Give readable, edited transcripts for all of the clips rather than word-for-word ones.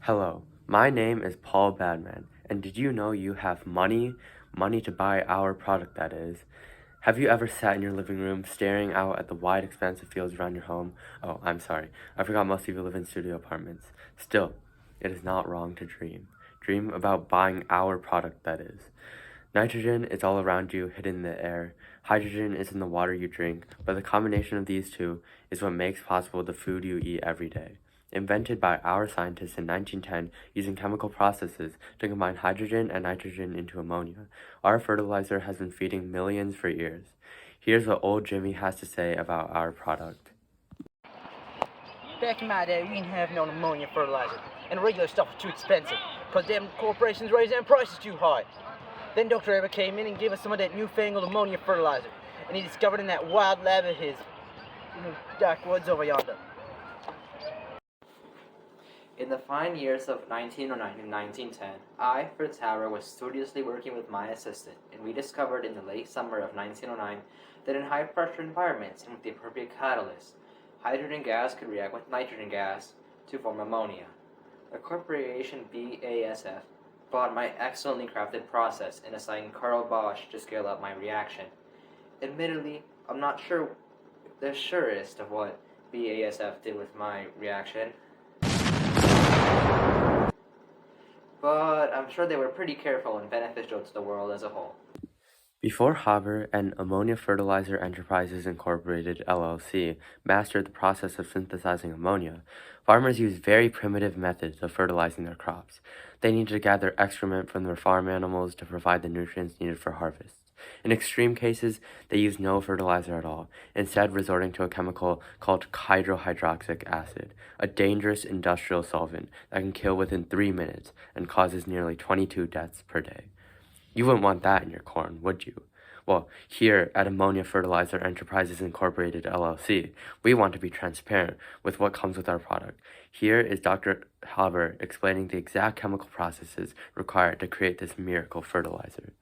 Hello, my name is Paul Badman, and did you know you have money? Money to buy our product, that is. Have you ever sat in your living room staring out at the wide expanse of fields around your home? Oh, I'm sorry, I forgot most of you live in studio apartments. Still, it is not wrong to dream. Dream about buying our product, that is. Nitrogen is all around you, hidden in the air. Hydrogen is in the water you drink, but the combination of these two is what makes possible the food you eat every day. Invented by our scientists in 1910 using chemical processes to combine hydrogen and nitrogen into ammonia, our fertilizer has been feeding millions for years. Here's what old Jimmy has to say about our product. Back in my day, we didn't have no ammonia fertilizer, and regular stuff was too expensive, because them corporations raised them prices too high. Then Dr. Eber came in and gave us some of that newfangled ammonia fertilizer, and he discovered in that wild lab of his, in the dark woods over yonder. In the fine years of 1909 and 1910, I, Fritz Hauer, was studiously working with my assistant, and we discovered in the late summer of 1909 that in high-pressure environments and with the appropriate catalyst, hydrogen gas could react with nitrogen gas to form ammonia. The corporation BASF bought my excellently crafted process and assigned Carl Bosch to scale up my reaction. Admittedly, I'm not sure the surest of what BASF did with my reaction, but I'm sure they were pretty careful and beneficial to the world as a whole. Before Haber and Ammonia Fertilizer Enterprises Incorporated LLC mastered the process of synthesizing ammonia, farmers used very primitive methods of fertilizing their crops. They needed to gather excrement from their farm animals to provide the nutrients needed for harvests. In extreme cases, they used no fertilizer at all, instead resorting to a chemical called hydrohydroxic acid, a dangerous industrial solvent that can kill within 3 minutes and causes nearly 22 deaths per day. You wouldn't want that in your corn, would you? Well, here at Ammonia Fertilizer Enterprises Incorporated LLC, we want to be transparent with what comes with our product. Here is Dr. Haber explaining the exact chemical processes required to create this miracle fertilizer.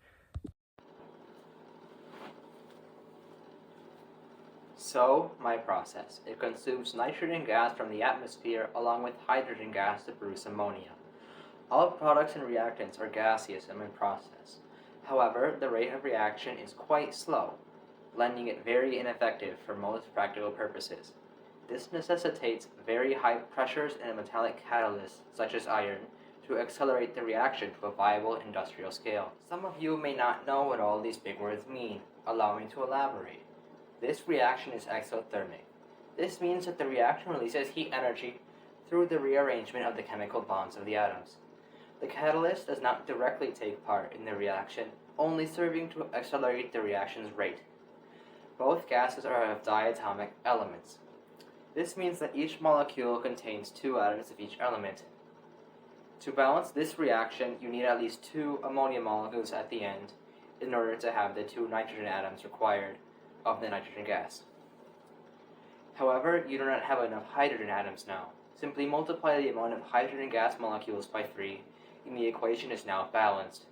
So, my process. It consumes nitrogen gas from the atmosphere along with hydrogen gas to produce ammonia. All products and reactants are gaseous in my process. However, the rate of reaction is quite slow, lending it very ineffective for most practical purposes. This necessitates very high pressures and a metallic catalyst, such as iron, to accelerate the reaction to a viable industrial scale. Some of you may not know what all these big words mean. Allow me to elaborate. This reaction is exothermic. This means that the reaction releases heat energy through the rearrangement of the chemical bonds of the atoms. The catalyst does not directly take part in the reaction, only serving to accelerate the reaction's rate. Both gases are of diatomic elements. This means that each molecule contains 2 atoms of each element. To balance this reaction, you need at least 2 ammonia molecules at the end in order to have the 2 nitrogen atoms required of the nitrogen gas. However, you do not have enough hydrogen atoms now. Simply multiply the amount of hydrogen gas molecules by 3, and the equation is now balanced.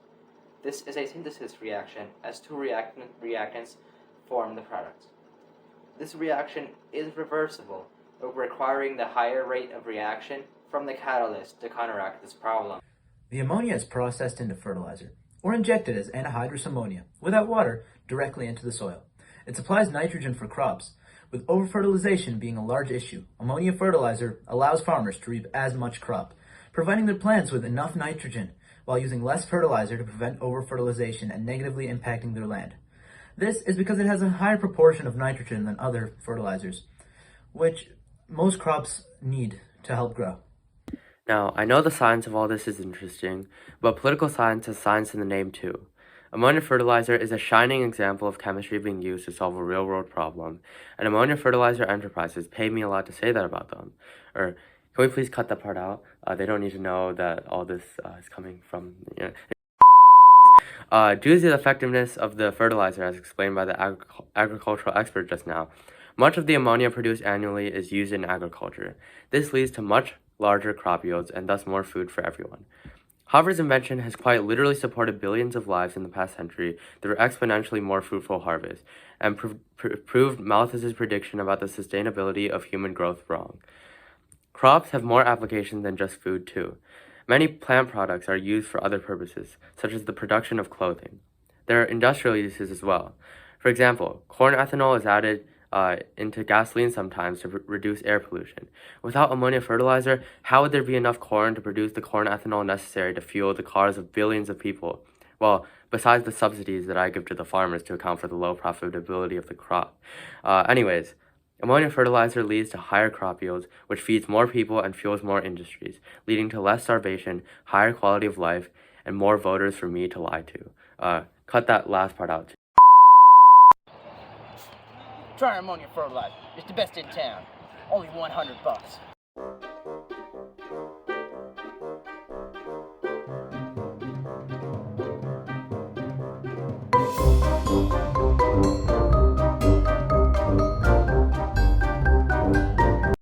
This is a synthesis reaction, as 2 reactants form the product. This reaction is reversible, but requiring the higher rate of reaction from the catalyst to counteract this problem. The ammonia is processed into fertilizer, or injected as anhydrous ammonia, without water, directly into the soil. It supplies nitrogen for crops, with over-fertilization being a large issue. Ammonia fertilizer allows farmers to reap as much crop, providing their plants with enough nitrogen, while using less fertilizer to prevent over-fertilization and negatively impacting their land. This is because it has a higher proportion of nitrogen than other fertilizers, which most crops need to help grow. Now, I know the science of all this is interesting, but political science has science in the name too. Ammonia fertilizer is a shining example of chemistry being used to solve a real-world problem, and Ammonia Fertilizer Enterprises paid me a lot to say that about them. Or, can we please cut that part out? They don't need to know that all this is coming from, due to the effectiveness of the fertilizer, as explained by the agricultural expert just now, much of the ammonia produced annually is used in agriculture. This leads to much larger crop yields and thus more food for everyone. Haber's invention has quite literally supported billions of lives in the past century through exponentially more fruitful harvests, and proved Malthus's prediction about the sustainability of human growth wrong. Crops have more applications than just food, too. Many plant products are used for other purposes, such as the production of clothing. There are industrial uses as well. For example, corn ethanol is added into gasoline sometimes to reduce air pollution. Without ammonia fertilizer, how would there be enough corn to produce the corn ethanol necessary to fuel the cars of billions of people? Well, besides the subsidies that I give to the farmers to account for the low profitability of the crop. Anyways, ammonia fertilizer leads to higher crop yields, which feeds more people and fuels more industries, leading to less starvation, higher quality of life, and more voters for me to lie to. Cut that last part out. Try our ammonia fertilizer. It's the best in town. Only $100.